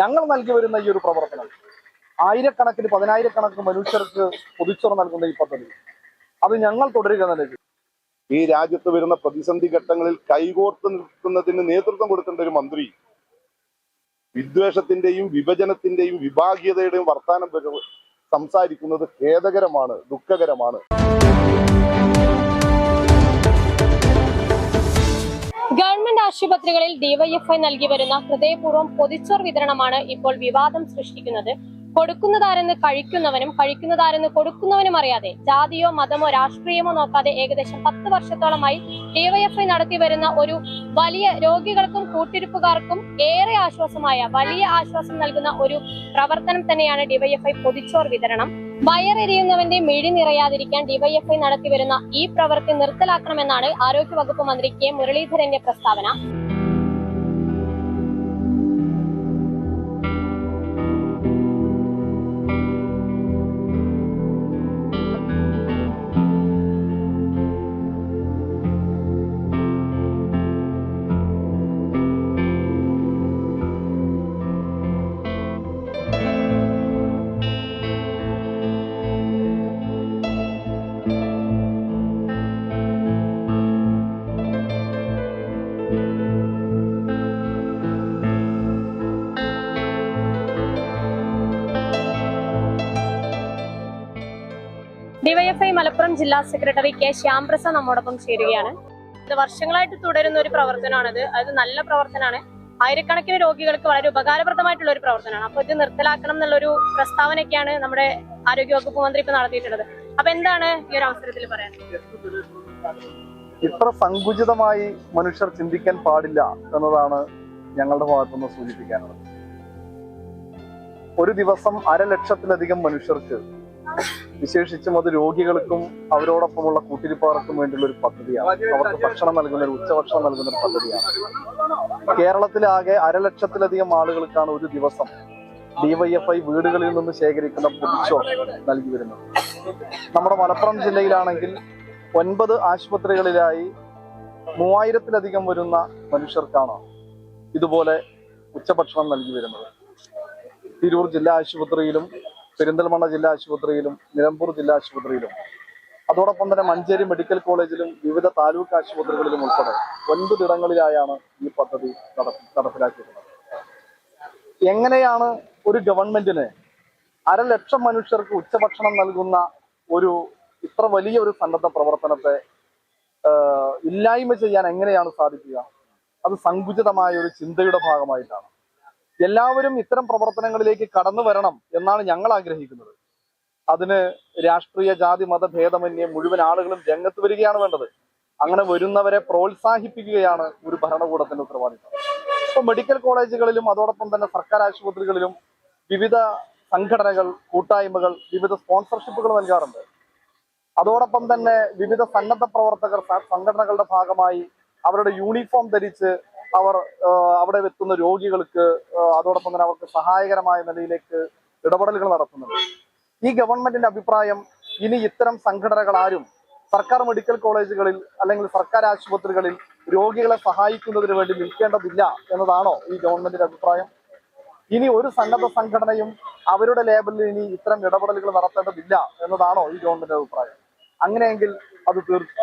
ഞങ്ങൾ നൽകി വരുന്ന ഈ ഒരു പ്രവർത്തനം ആയിരക്കണക്കിന് പതിനായിരക്കണക്കിന് മനുഷ്യർക്ക് പൊതിച്ചോറ് നൽകുന്ന ഈ പദ്ധതി അത് ഞങ്ങൾ തുടരുക തന്നെ ചെയ്യും. ഈ രാജ്യത്ത് വരുന്ന പ്രതിസന്ധി ഘട്ടങ്ങളിൽ കൈകോർത്ത് നിൽക്കുന്നതിന് നേതൃത്വം കൊടുക്കേണ്ട ഒരു മന്ത്രി വിദ്വേഷത്തിന്റെയും വിഭജനത്തിന്റെയും വിഭാഗീയതയുടെയും വർത്താനം സംസാരിക്കുന്നത് ഖേദകരമാണ്, ദുഃഖകരമാണ്. ഗവൺമെന്റ് ആശുപത്രികളിൽ ഡിവൈഎഫ്ഐ നൽകി വരുന്ന ഹൃദയപൂർവ്വം പൊതിച്ചോർ വിതരണമാണ് ഇപ്പോൾ വിവാദം സൃഷ്ടിക്കുന്നത്. കൊടുക്കുന്നതാരെന്ന് കഴിക്കുന്നവനും കഴിക്കുന്നതാരെന്ന് കൊടുക്കുന്നവനും അറിയാതെ ജാതിയോ മതമോ രാഷ്ട്രീയമോ നോക്കാതെ ഏകദേശം 10 വർഷത്തോളമായി ഡിവൈഎഫ്ഐ നടത്തി വരുന്ന ഒരു വലിയ രോഗികൾക്കും കൂട്ടിരിപ്പുകാർക്കും ഏറെ ആശ്വാസമായ വലിയ ആശ്വാസം നൽകുന്ന ഒരു പ്രവർത്തനം തന്നെയാണ് ഡിവൈഎഫ്ഐ പൊതിച്ചോർ വിതരണം. വയറെരിയുന്നവന്റെ മിഴി നിറയാതിരിക്കാൻ ഡിവൈഎഫ്ഐ നടത്തി വരുന്ന ഈ പ്രവൃത്തി നിർത്തലാക്കണമെന്നാണ് ആരോഗ്യവകുപ്പ് മന്ത്രി കെ മുരളീധരന്റെ പ്രസ്താവന. ഡിവൈഎഫ്ഐ മലപ്പുറം ജില്ലാ സെക്രട്ടറി കെ ശ്യാംപ്രസാദ് നമ്മോടൊപ്പം ചേരുകയാണ്. ഇത് വർഷങ്ങളായിട്ട് തുടരുന്ന ഒരു പ്രവർത്തനമാണിത്. അത് നല്ല പ്രവർത്തനമാണ്. ആയിരക്കണക്കിന് രോഗികൾക്ക് വളരെ ഉപകാരപ്രദമായിട്ടുള്ള ഒരു പ്രവർത്തനമാണ്. അപ്പൊ ഇത് നിർത്തലാക്കണം എന്നുള്ളൊരു പ്രസ്താവനയൊക്കെയാണ് നമ്മുടെ ആരോഗ്യവകുപ്പ് മന്ത്രി ഇപ്പൊ നടത്തിയിട്ടുള്ളത്. അപ്പൊ എന്താണ് ഈ ഒരു അവസരത്തിൽ പറയാൻ? ഇത്ര സങ്കുചിതമായി മനുഷ്യർ ചിന്തിക്കാൻ പാടില്ല എന്നതാണ് ഞങ്ങളുടെ ഭാഗത്തുനിന്ന് സൂചിപ്പിക്കാനുള്ളത്. ഒരു ദിവസം 1,00,000-ലധികം മനുഷ്യർക്ക്, വിശേഷിച്ചും അത് രോഗികൾക്കും അവരോടൊപ്പമുള്ള കൂട്ടിരിപ്പാർക്കും വേണ്ടിയുള്ള ഒരു പദ്ധതിയാണ്. അവർക്ക് ഭക്ഷണം നൽകുന്ന ഒരു ഉച്ചഭക്ഷണം നൽകുന്ന ഒരു പദ്ധതിയാണ്. കേരളത്തിലാകെ 1,00,000-ലധികം ആളുകൾക്കാണ് ഒരു ദിവസം ഡിവൈഎഫ്ഐ വീടുകളിൽ നിന്ന് ശേഖരിക്കുന്ന പൊതിച്ചോർ നൽകി വരുന്നത്. നമ്മുടെ മലപ്പുറം ജില്ലയിലാണെങ്കിൽ 9 ആശുപത്രികളിലായി 3000-ലധികം വരുന്ന മനുഷ്യർക്കാണ് ഇതുപോലെ ഉച്ചഭക്ഷണം നൽകി വരുന്നത്. തിരൂർ ജില്ലാ ആശുപത്രിയിലും പെരിന്തൽമണ്ണ ജില്ലാ ആശുപത്രിയിലും നിലമ്പൂർ ജില്ലാ ആശുപത്രിയിലും അതോടൊപ്പം തന്നെ മഞ്ചേരി മെഡിക്കൽ കോളേജിലും വിവിധ താലൂക്ക് ആശുപത്രികളിലും ഉൾപ്പെടെ 9 ഇടങ്ങളിലായാണ് ഈ പദ്ധതി നടപ്പിലാക്കിയിട്ടുള്ളത്. എങ്ങനെയാണ് ഒരു ഗവൺമെന്റിന് 1,00,000 മനുഷ്യർക്ക് ഉച്ചഭക്ഷണം നൽകുന്ന ഒരു ഇത്ര വലിയ ഒരു സന്നദ്ധ പ്രവർത്തനത്തെ ഇല്ലായ്മ ചെയ്യാൻ എങ്ങനെയാണ് സാധിക്കുക? അത് സങ്കുചിതമായ ഒരു ചിന്തയുടെ ഭാഗമായിട്ടാണ്. എല്ലാവരും ഇത്തരം പ്രവർത്തനങ്ങളിലേക്ക് കടന്നു വരണം എന്നാണ് ഞങ്ങൾ ആഗ്രഹിക്കുന്നത്. അതിന് രാഷ്ട്രീയ ജാതി മത ഭേദമന്യേ മുഴുവൻ ആളുകളും രംഗത്ത് വരികയാണ് വേണ്ടത്. അങ്ങനെ വരുന്നവരെ പ്രോത്സാഹിപ്പിക്കുകയാണ് ഒരു ഭരണകൂടത്തിന്റെ ഉത്തരവാദിത്വം. ഇപ്പൊ മെഡിക്കൽ കോളേജുകളിലും അതോടൊപ്പം തന്നെ സർക്കാർ ആശുപത്രികളിലും വിവിധ സംഘടനകൾ, കൂട്ടായ്മകൾ വിവിധ സ്പോൺസർഷിപ്പുകൾ നൽകാറുണ്ട്. അതോടൊപ്പം തന്നെ വിവിധ സന്നദ്ധ പ്രവർത്തകർ സംഘടനകളുടെ ഭാഗമായി അവരുടെ യൂണിഫോം ധരിച്ച് അവർ അവിടെ എത്തുന്ന രോഗികൾക്ക് അതോടൊപ്പം തന്നെ അവർക്ക് സഹായകരമായ നിലയിലേക്ക് ഇടപെടലുകൾ നടത്തുന്നുണ്ട്. ഈ ഗവൺമെന്റിന്റെ അഭിപ്രായം ഇനി ഇത്തരം സംഘടനകൾ ആരും സർക്കാർ മെഡിക്കൽ കോളേജുകളിൽ അല്ലെങ്കിൽ സർക്കാർ ആശുപത്രികളിൽ രോഗികളെ സഹായിക്കുന്നതിന് വേണ്ടി നിൽക്കേണ്ടതില്ല എന്നതാണോ ഈ ഗവൺമെന്റിന്റെ അഭിപ്രായം? ഇനി ഒരു സന്നദ്ധ സംഘടനയും അവരുടെ ലേബലിൽ ഇനി ഇത്തരം ഇടപെടലുകൾ നടത്തേണ്ടതില്ല എന്നതാണോ ഈ ഗവൺമെന്റിന്റെ അഭിപ്രായം? അങ്ങനെയെങ്കിൽ അത്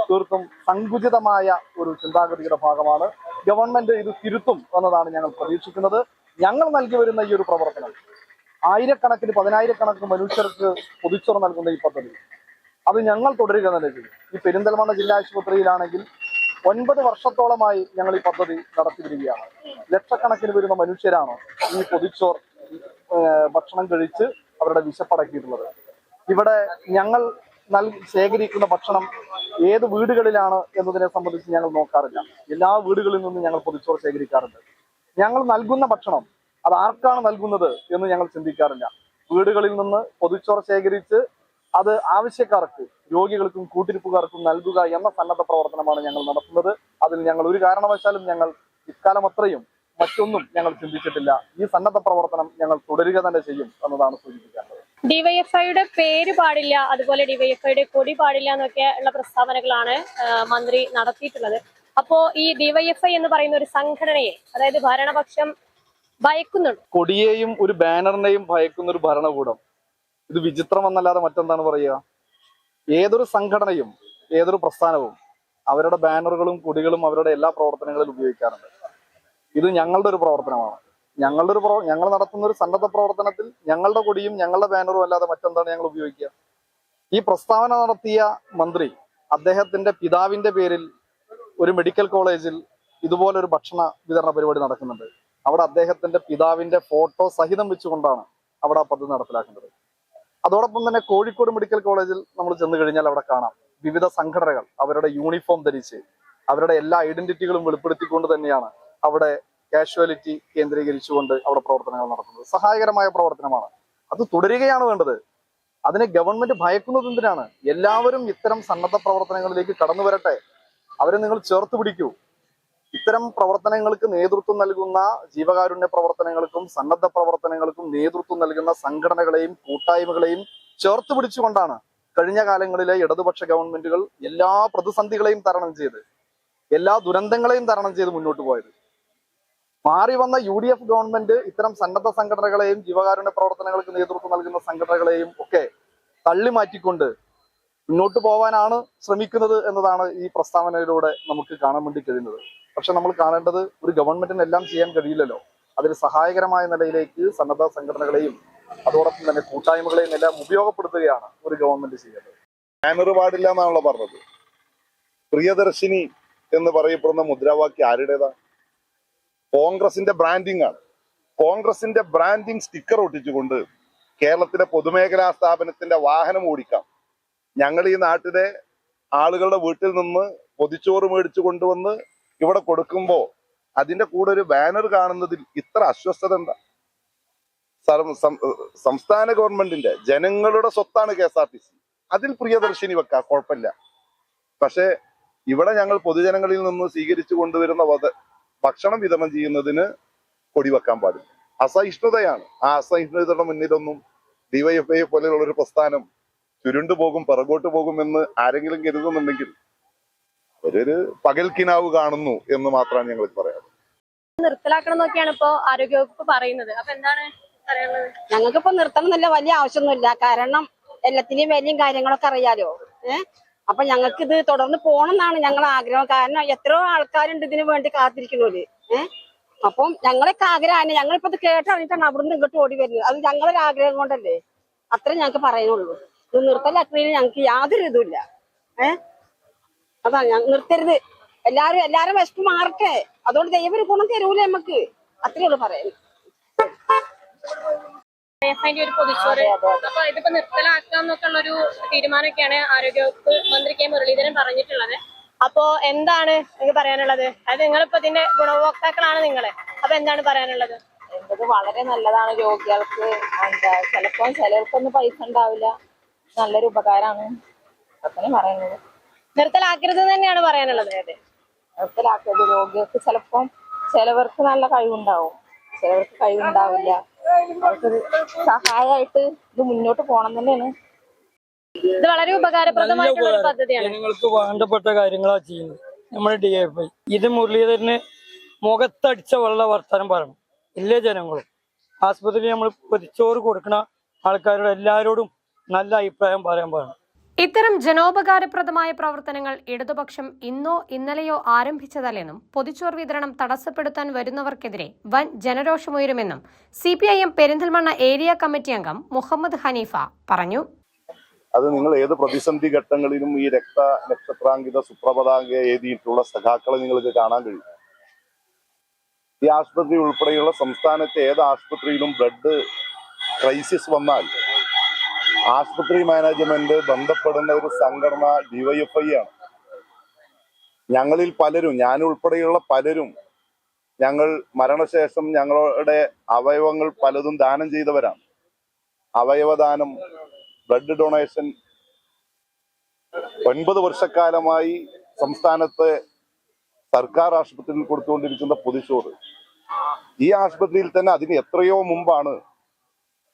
തീർത്തും സങ്കുചിതമായ ഒരു ചിന്താഗതിയുടെ ഭാഗമാണ്. ഗവൺമെന്റ് ഇത് തിരുത്തും എന്നതാണ് ഞങ്ങൾ പ്രതീക്ഷിക്കുന്നത്. ഞങ്ങൾ നൽകി വരുന്ന ഈ ഒരു പ്രവർത്തനം ആയിരക്കണക്കിന് പതിനായിരക്കണക്കിന് മനുഷ്യർക്ക് പൊതിച്ചോറ് നൽകുന്ന ഈ പദ്ധതി അത് ഞങ്ങൾ തുടരുക തന്നെ ചെയ്യും. ഈ പെരിന്തൽമണ്ണ ജില്ലാ ആശുപത്രിയിലാണെങ്കിൽ 9 വർഷത്തോളമായി ഞങ്ങൾ ഈ പദ്ധതി നടത്തി വരികയാണ്. ലക്ഷക്കണക്കിന് വരുന്ന മനുഷ്യരാണ് ഈ പൊതിച്ചോർ ഭക്ഷണം കഴിച്ച് അവരുടെ വിശപ്പടക്കിയിട്ടുള്ളത്. ഇവിടെ ഞങ്ങൾ ശേഖരിക്കുന്ന ഭക്ഷണം ഏത് വീടുകളിലാണ് എന്നതിനെ സംബന്ധിച്ച് ഞങ്ങൾ നോക്കാറില്ല. എല്ലാ വീടുകളിൽ നിന്നും ഞങ്ങൾ പൊതിച്ചോറ് ശേഖരിക്കാറുണ്ട്. ഞങ്ങൾ നൽകുന്ന ഭക്ഷണം അത് ആർക്കാണ് നൽകുന്നത് എന്ന് ഞങ്ങൾ ചിന്തിക്കാറില്ല. വീടുകളിൽ നിന്ന് പൊതിച്ചോറ് ശേഖരിച്ച് അത് ആവശ്യക്കാർക്ക്, രോഗികൾക്കും കൂട്ടിരിപ്പുകാർക്കും നൽകുക എന്ന സന്നദ്ധ പ്രവർത്തനമാണ് ഞങ്ങൾ നടത്തുന്നത്. അതിൽ ഞങ്ങൾ ഒരു കാരണവശാലും ഞങ്ങൾ ഇക്കാലം അത്രയും മറ്റൊന്നും ഞങ്ങൾ ചിന്തിച്ചിട്ടില്ല. ഈ സന്നദ്ധ പ്രവർത്തനം ഞങ്ങൾ തുടരുക തന്നെ ചെയ്യും എന്നതാണ് സൂചിപ്പിക്കാറുള്ളത്. ഡിവൈഎഫ്ഐയുടെ പേര് പാടില്ല, അതുപോലെ ഡിവൈഎഫ്ഐയുടെ കൊടി പാടില്ല എന്നൊക്കെ ഉള്ള പ്രസ്താവനകളാണ് മന്ത്രി നടത്തിയിട്ടുള്ളത്. അപ്പോ ഈ ഡിവൈഎഫ്ഐ എന്ന് പറയുന്ന ഒരു സംഘടനയെ, അതായത് ഭരണപക്ഷം ഭയക്കുന്നുണ്ട്. കൊടിയെയും ഒരു ബാനറിനെയും ഭയക്കുന്ന ഒരു ഭരണകൂടം, ഇത് വിചിത്രമെന്നല്ലാതെ മറ്റെന്താണ് പറയുക? ഏതൊരു സംഘടനയും ഏതൊരു പ്രസ്ഥാനവും അവരുടെ ബാനറുകളും കൊടികളും അവരുടെ എല്ലാ പ്രവർത്തനങ്ങളിലും ഉപയോഗിക്കാറുണ്ട്. ഇത് ഞങ്ങളുടെ ഒരു പ്രവർത്തനമാണ്. ഞങ്ങൾ നടത്തുന്ന ഒരു സന്നദ്ധ പ്രവർത്തനത്തിൽ ഞങ്ങളുടെ കൊടിയും ഞങ്ങളുടെ ബാനറും അല്ലാതെ മറ്റെന്താണ് ഞങ്ങൾ ഉപയോഗിക്കുക? ഈ പ്രസ്താവന നടത്തിയ മന്ത്രി അദ്ദേഹത്തിന്റെ പിതാവിന്റെ പേരിൽ ഒരു മെഡിക്കൽ കോളേജിൽ ഇതുപോലൊരു ഭക്ഷണ വിതരണ പരിപാടി നടക്കുന്നുണ്ട്. അവിടെ അദ്ദേഹത്തിന്റെ പിതാവിന്റെ ഫോട്ടോ സഹിതം വെച്ചുകൊണ്ടാണ് അവിടെ ആ പദ്ധതി നടപ്പിലാക്കുന്നത്. അതോടൊപ്പം തന്നെ കോഴിക്കോട് മെഡിക്കൽ കോളേജിൽ നമ്മൾ ചെന്ന് കഴിഞ്ഞാൽ അവിടെ കാണാം വിവിധ സംഘടനകൾ അവരുടെ യൂണിഫോം ധരിച്ച് അവരുടെ എല്ലാ ഐഡന്റിറ്റികളും വെളിപ്പെടുത്തിക്കൊണ്ട് തന്നെയാണ് അവിടെ കാഷ്വാലിറ്റി കേന്ദ്രീകരിച്ചുകൊണ്ട് അവിടെ പ്രവർത്തനങ്ങൾ നടത്തുന്നത്. സഹായകരമായ പ്രവർത്തനമാണ്. അത് തുടരുകയാണ് വേണ്ടത്. അതിനെ ഗവൺമെന്റ് ഭയക്കുന്നത് എന്തിനാണ്? എല്ലാവരും ഇത്തരം സന്നദ്ധ പ്രവർത്തനങ്ങളിലേക്ക് കടന്നു വരട്ടെ. അവരെ നിങ്ങൾ ചേർത്ത് പിടിക്കൂ. ഇത്തരം പ്രവർത്തനങ്ങൾക്ക് നേതൃത്വം നൽകുന്ന ജീവകാരുണ്യ പ്രവർത്തനങ്ങൾക്കും സന്നദ്ധ പ്രവർത്തനങ്ങൾക്കും നേതൃത്വം നൽകുന്ന സംഘടനകളെയും കൂട്ടായ്മകളെയും ചേർത്ത് പിടിച്ചുകൊണ്ടാണ് കഴിഞ്ഞ കാലങ്ങളിലെ ഇടതുപക്ഷ ഗവൺമെന്റുകൾ എല്ലാ പ്രതിസന്ധികളെയും തരണം ചെയ്ത് എല്ലാ ദുരന്തങ്ങളെയും തരണം ചെയ്ത് മുന്നോട്ട് പോയത്. മാറി വന്ന UDF ഗവൺമെന്റ് ഇത്തരം സന്നദ്ധ സംഘടനകളെയും ജീവകാരുണ്യ പ്രവർത്തനങ്ങൾക്ക് നേതൃത്വം നൽകുന്ന സംഘടനകളെയും ഒക്കെ തള്ളി മാറ്റിക്കൊണ്ട് മുന്നോട്ട് പോകാനാണ് ശ്രമിക്കുന്നത് എന്നതാണ് ഈ പ്രസ്താവനയിലൂടെ നമുക്ക് കാണാൻ വേണ്ടി കഴിയുന്നത്. പക്ഷെ നമ്മൾ കാണേണ്ടത് ഒരു ഗവൺമെന്റിന് എല്ലാം ചെയ്യാൻ കഴിയില്ലല്ലോ. അതിന് സഹായകരമായ നിലയിലേക്ക് സന്നദ്ധ സംഘടനകളെയും അതോടൊപ്പം തന്നെ കൂട്ടായ്മകളെയും എല്ലാം ഉപയോഗപ്പെടുത്തുകയാണ് ഒരു ഗവൺമെന്റ് ചെയ്യേണ്ടത്. ബാനർ പാടില്ല എന്നാണല്ലോ പറഞ്ഞത്. പ്രിയദർശിനി എന്ന് പറയപ്പെടുന്ന മുദ്രാവാക്യം ആരുടേതാ? കോൺഗ്രസിന്റെ ബ്രാൻഡിംഗ് ആണ്. കോൺഗ്രസിന്റെ ബ്രാൻഡിംഗ് സ്റ്റിക്കർ ഒട്ടിച്ചുകൊണ്ട് കേരളത്തിലെ പൊതുമേഖലാ സ്ഥാപനത്തിന്റെ വാഹനം ഓടിക്കാം. ഞങ്ങൾ ഈ നാട്ടിലെ ആളുകളുടെ വീട്ടിൽ നിന്ന് പൊതിച്ചോറ് മേടിച്ചു കൊണ്ടുവന്ന് ഇവിടെ കൊടുക്കുമ്പോ അതിന്റെ കൂടെ ഒരു ബാനർ കാണുന്നതിൽ ഇത്ര അസ്വസ്ഥത എന്താ? സംസ്ഥാന ഗവൺമെന്റിന്റെ ജനങ്ങളുടെ സ്വത്താണ് KSRTC. അതിൽ പ്രിയദർശിനി വെക്കാം, കുഴപ്പമില്ല. പക്ഷെ ഇവിടെ ഞങ്ങൾ പൊതുജനങ്ങളിൽ നിന്ന് സ്വീകരിച്ചു കൊണ്ടുവരുന്ന ഭക്ഷണം വിതരണം ചെയ്യുന്നതിന് കൊടി വെക്കാൻ പാടില്ല. അസഹിഷ്ണുതയാണ്. ആ അസഹിഷ്ണുതയുടെ മുന്നിലൊന്നും DYFI പോലെയുള്ള ഒരു പ്രസ്ഥാനം ചുരുണ്ടു പോകും, പിറകോട്ട് പോകുമെന്ന് ആരെങ്കിലും കരുതുന്നുണ്ടെങ്കിൽ അവരൊരു പകൽക്കിനാവ് കാണുന്നു എന്ന് മാത്രമാണ് ഞങ്ങൾ പറയാറ്. നിർത്തലാക്കണം എന്നൊക്കെയാണ് ഇപ്പോ ആരോഗ്യവകുപ്പ് പറയുന്നത്. അപ്പൊ എന്താണ് പറയാനുള്ളത്? ഞങ്ങൾക്കിപ്പോ നിർത്തണം എന്നല്ല വലിയ ആവശ്യമൊന്നുമില്ല. കാരണം എല്ലാത്തിന്റെയും വിലയും കാര്യങ്ങളൊക്കെ അറിയാലോ. അപ്പൊ ഞങ്ങൾക്ക് ഇത് തുടർന്ന് പോകണം എന്നാണ് ഞങ്ങളുടെ ആഗ്രഹം. കാരണം എത്രയോ ആൾക്കാരുണ്ട് ഇതിനു വേണ്ടി കാത്തിരിക്കുന്നവര്. അപ്പം ഞങ്ങളൊക്കെ ആഗ്രഹമാണ്. ഞങ്ങളിപ്പോ ഇത് കേട്ടറിഞ്ഞിട്ടാണ് അവിടുന്ന് ഇങ്ങോട്ട് ഓടി വരുന്നത്. അത് ഞങ്ങളൊരു ആഗ്രഹം കൊണ്ടല്ലേ. അത്രേ ഞങ്ങൾക്ക് പറയാനുള്ളൂ. ഇത് നിർത്തലാക്കുന്നതിന് ഞങ്ങൾക്ക് യാതൊരു ഇതുമില്ല. അതാ ഞങ്ങൾ നിർത്തരുത്. എല്ലാരും വിശപ്പ് മാറട്ടെ. അതുകൊണ്ട് ദൈവം ഒരു ഗുണം തരൂല നമുക്ക്. അത്രേ ഉള്ളൂ പറയാൻ. ഒരു പൊതിച്ചോറ് അപ്പൊ ഇതിപ്പോ നിർത്തലാക്കാന്നൊക്കെ ഉള്ള ഒരു തീരുമാനമൊക്കെയാണ് ആരോഗ്യവകുപ്പ് മന്ത്രി K മുരളീധരൻ പറഞ്ഞിട്ടുള്ളത്. അപ്പോ എന്താണ് നിങ്ങൾക്ക് പറയാനുള്ളത്? അതായത് നിങ്ങളിപ്പോ ഇതിന്റെ ഗുണഭോക്താക്കളാണ് നിങ്ങള്. അപ്പൊ എന്താണ് പറയാനുള്ളത്? എന്തത് വളരെ നല്ലതാണ്. രോഗികൾക്ക് ചിലപ്പോ ചിലർക്കൊന്നും പൈസ ഉണ്ടാവില്ല. നല്ലൊരു ഉപകാരമാണ്. അങ്ങനെ പറയുന്നത്. നിർത്തലാക്കരുത് തന്നെയാണ് പറയാനുള്ളത്. അതെ, നിർത്തലാക്കരുത്. രോഗികൾക്ക് ചിലപ്പം ചിലവർക്ക് നല്ല കഴിവുണ്ടാവും, ചിലവർക്ക് കഴിവുണ്ടാവില്ല. അവർക്കൊരു സഹായമായിട്ട് ഇത് മുന്നോട്ട് പോകണം തന്നെയാണ്. ഇത് വളരെ ഉപകാരപ്രദമായിട്ടുള്ള ഒരു പദ്ധതിയാണ്. ജനങ്ങൾക്ക് വേണ്ടപ്പെട്ട കാര്യങ്ങളാണ് ചെയ്യുന്നത് നമ്മുടെ DYFI. ഇത് മുരളീധരന് മുഖത്തടിച്ച വെള്ള വർത്തമാനം പറയണം എല്ലാ ജനങ്ങളും. ആസ്പത്രിയിൽ നമ്മൾ പൊതിച്ചോറ് കൊടുക്കുന്ന ആൾക്കാരോട് എല്ലാവരോടും നല്ല അഭിപ്രായം പറയാൻ പറയണം. ഇത്തരം ജനോപകാരപ്രദമായ പ്രവർത്തനങ്ങൾ ഇടതുപക്ഷം ഇന്നോ ഇന്നലെയോ ആരംഭിച്ചതല്ലെന്നും പൊതിച്ചോറ് വിതരണം തടസ്സപ്പെടുത്താൻ വരുന്നവർക്കെതിരെ വൻ ജനരോഷമുയരുമെന്നും CPIM പെരിന്തൽമണ്ണ ഏരിയ കമ്മിറ്റി അംഗം മുഹമ്മദ് ഹനീഫ പറഞ്ഞു. അത് നിങ്ങൾ ഏത് പ്രതിസന്ധി ഘട്ടങ്ങളിലും ഈ നക്ഷത്രാങ്കിത സുപ്രപതാക എഴുതിയിട്ടുള്ള സഖാക്കളെ നിങ്ങൾക്ക് കാണാൻ കഴിയും. ഈ ആശുപത്രി ഉൾപ്പെടെയുള്ള സംസ്ഥാനത്തെ ഏത് ആശുപത്രിയിലും ബ്ലഡ് ക്രൈസിസ് വന്നാൽ ആശുപത്രി മാനേജ്മെന്റ് ബന്ധപ്പെടുന്ന ഒരു സംഘടന DYFI ആണ്. ഞങ്ങളിൽ പലരും, ഞാനുൾപ്പെടെയുള്ള പലരും, ഞങ്ങൾ മരണശേഷം ഞങ്ങളുടെ അവയവങ്ങൾ പലതും ദാനം ചെയ്തവരാണ്. അവയവദാനം, ബ്ലഡ് ഡൊണേഷൻ 9 വർഷക്കാലമായി സംസ്ഥാനത്തെ സർക്കാർ ആശുപത്രിയിൽ കൊടുത്തുകൊണ്ടിരിക്കുന്ന പൊതിച്ചോറ്. ഈ ആശുപത്രിയിൽ തന്നെ അതിന് എത്രയോ മുമ്പാണ്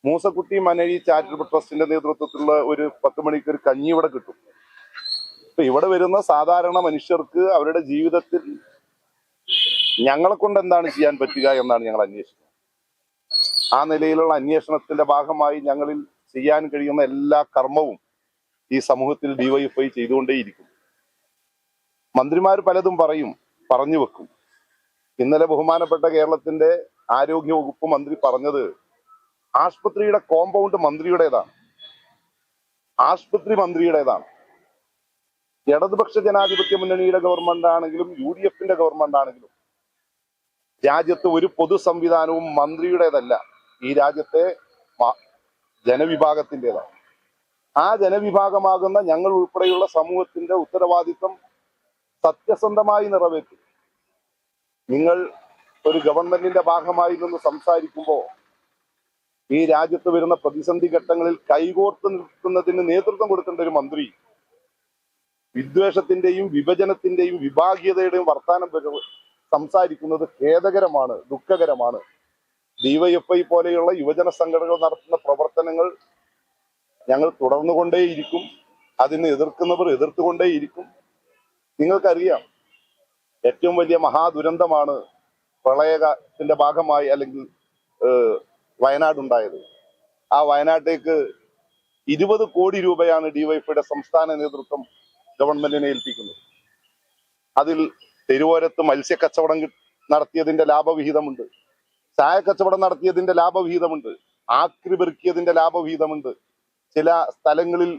മൂസക്കുട്ടി മനഴി ചാരിറ്റബിൾ ട്രസ്റ്റിന്റെ നേതൃത്വത്തിലുള്ള ഒരു 10 മണിക്ക് ഒരു കഞ്ഞി ഇവിടെ കിട്ടും. ഇപ്പൊ ഇവിടെ വരുന്ന സാധാരണ മനുഷ്യർക്ക് അവരുടെ ജീവിതത്തിൽ ഞങ്ങളെ കൊണ്ട് എന്താണ് ചെയ്യാൻ പറ്റുക എന്നാണ് ഞങ്ങൾ അന്വേഷിക്കുന്നത്. ആ നിലയിലുള്ള അന്വേഷണത്തിന്റെ ഭാഗമായി ഞങ്ങളിൽ ചെയ്യാൻ കഴിയുന്ന എല്ലാ കർമ്മവും ഈ സമൂഹത്തിൽ ഡിവൈഎഫ്ഐ ചെയ്തുകൊണ്ടേയിരിക്കും. മന്ത്രിമാർ പലതും പറഞ്ഞു വെക്കും. ഇന്നലെ ബഹുമാനപ്പെട്ട കേരളത്തിന്റെ ആരോഗ്യ വകുപ്പ് മന്ത്രി പറഞ്ഞത് ആശുപത്രിയുടെ കോമ്പൗണ്ട് മന്ത്രിയുടേതാണ്, ആശുപത്രി മന്ത്രിയുടേതാണ്. ഇടതുപക്ഷ ജനാധിപത്യ മുന്നണിയുടെ ഗവൺമെന്റ് ആണെങ്കിലും UDFന്റെ ഗവൺമെന്റ് ആണെങ്കിലും രാജ്യത്ത് ഒരു പൊതു സംവിധാനവും മന്ത്രിയുടേതല്ല. ഈ രാജ്യത്തെ ജനവിഭാഗത്തിൻ്റെതാണ്. ആ ജനവിഭാഗമാകുന്ന ഞങ്ങൾ ഉൾപ്പെടെയുള്ള സമൂഹത്തിന്റെ ഉത്തരവാദിത്വം സത്യസന്ധമായി നിറവേറ്റും. നിങ്ങൾ ഒരു ഗവൺമെന്റിന്റെ ഭാഗമായി നിന്ന് സംസാരിക്കുമ്പോൾ ഈ രാജ്യത്ത് വരുന്ന പ്രതിസന്ധി ഘട്ടങ്ങളിൽ കൈകോർത്ത് നിൽക്കുന്നതിന് നേതൃത്വം കൊടുക്കേണ്ട ഒരു മന്ത്രി വിദ്വേഷത്തിന്റെയും വിഭജനത്തിന്റെയും വിഭാഗീയതയുടെയും വർത്താനം സംസാരിക്കുന്നത് ഖേദകരമാണ്, ദുഃഖകരമാണ്. ഡിവൈഎഫ്ഐ പോലെയുള്ള യുവജന സംഘടനകൾ നടത്തുന്ന പ്രവർത്തനങ്ങൾ ഞങ്ങൾ തുടർന്നുകൊണ്ടേയിരിക്കും. അതിനെ എതിർക്കുന്നവർ എതിർത്തുകൊണ്ടേയിരിക്കും. നിങ്ങൾക്കറിയാം, ഏറ്റവും വലിയ മഹാദുരന്തമാണ് പ്രളയത്തിന്റെ ഭാഗമായി അല്ലെങ്കിൽ വയനാടുണ്ടായത്. ആ വയനാട്ടേക്ക് 20 കോടി രൂപയാണ് ഡിവൈഎഫ്ഐയുടെ സംസ്ഥാന നേതൃത്വം ഗവൺമെന്റിനെ ഏൽപ്പിക്കുന്നത്. അതിൽ തെരുവോരത്ത് മത്സ്യക്കച്ചവടം നടത്തിയതിന്റെ ലാഭവിഹിതമുണ്ട്, ചായ കച്ചവടം നടത്തിയതിന്റെ ലാഭവിഹിതമുണ്ട്, ആക്രി പെറുക്കിയതിന്റെ ലാഭവിഹിതമുണ്ട്. ചില സ്ഥലങ്ങളിൽ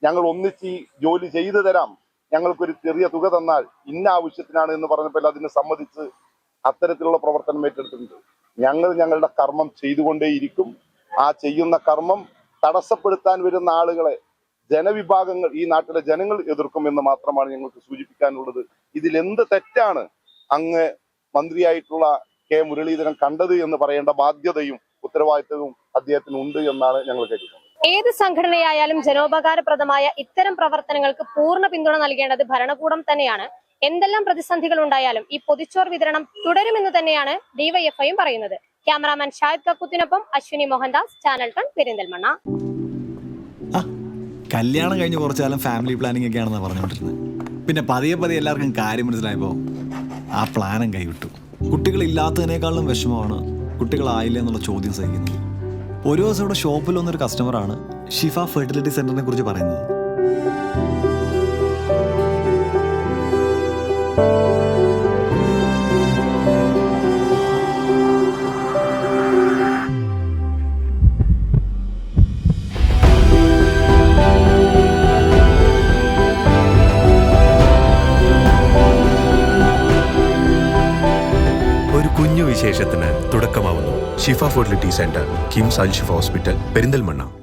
ഞങ്ങൾ ഒന്നിച്ച് ജോലി ചെയ്തു തരാം, ഞങ്ങൾക്കൊരു ചെറിയ തുക തന്നാൽ ഇന്ന ആവശ്യത്തിനാണ് എന്ന് പറഞ്ഞപ്പോൾ അതിന് സമ്മതിച്ച് അത്തരത്തിലുള്ള പ്രവർത്തനം ഏറ്റെടുത്തിട്ടുണ്ട്. ഞങ്ങൾ ഞങ്ങളുടെ കർമ്മം ചെയ്തുകൊണ്ടേയിരിക്കും. ആ ചെയ്യുന്ന കർമ്മം തടസ്സപ്പെടുത്താൻ വരുന്ന ആളുകളെ ജനവിഭാഗങ്ങൾ, ഈ നാട്ടിലെ ജനങ്ങൾ എതിർക്കുമെന്ന് മാത്രമാണ് ഞങ്ങൾക്ക് സൂചിപ്പിക്കാനുള്ളത്. ഇതിൽ എന്ത് തെറ്റാണ് അങ്ങ് മന്ത്രിയായിട്ടുള്ള കെ മുരളീധരൻ കണ്ടത് എന്ന് പറയേണ്ട ബാധ്യതയും ഉത്തരവാദിത്വവും അദ്ദേഹത്തിനുണ്ട് എന്നാണ് ഞങ്ങൾ കരുതുന്നത്. ഏത് സംഘടനയായാലും ജനോപകാരപ്രദമായ ഇത്തരം പ്രവർത്തനങ്ങൾക്ക് പൂർണ്ണ പിന്തുണ നൽകേണ്ടത് ഭരണകൂടം തന്നെയാണ്. എന്തെല്ലാം പ്രതിസന്ധികൾ ഉണ്ടായാലും ഈ പൊതിച്ചോർ വിതരണം തുടരുമെന്ന് തന്നെയാണ് ഡിവൈഎഫ്ഐയും പറയുന്നത്. ക്യാമറാമാൻ ഷാഹിദ് കക്കുത്തിനൊപ്പം അശ്വിനി മോഹൻദാസ്, ചാനൽ 10 പെരിന്തൽമണ്ണ. കല്യാണം കഴിഞ്ഞ് കുറച്ചു കാലം ഫാമിലി പ്ലാനിങ് ഒക്കെ ആണെന്നാണ് പറഞ്ഞുകൊണ്ടിരുന്നത്. പിന്നെ പതിയെ എല്ലാവർക്കും കാര്യം മനസ്സിലായപ്പോൾ ആ പ്ലാനും കൈവിട്ടു. കുട്ടികളില്ലാത്തതിനേക്കാളും വിഷമമാണ് കുട്ടികളായില്ല എന്നുള്ള ചോദ്യം സഹിക്കുന്നത്. ഒരു ദിവസം ഇവിടെ ഷോപ്പിൽ വന്നൊരു കസ്റ്റമറാണ് ഷിഫ ഫെർട്ടിലിറ്റി സെന്ററിനെ കുറിച്ച് പറയുന്നത്. കുഞ്ഞു വിശേഷത്തിന് തുടക്കമാവുന്നു. ഷിഫ ഫെർട്ടിലിറ്റി സെന്റർ, കിംസ് അൽ ഷിഫ ഹോസ്പിറ്റൽ, പെരിന്തൽമണ്ണ.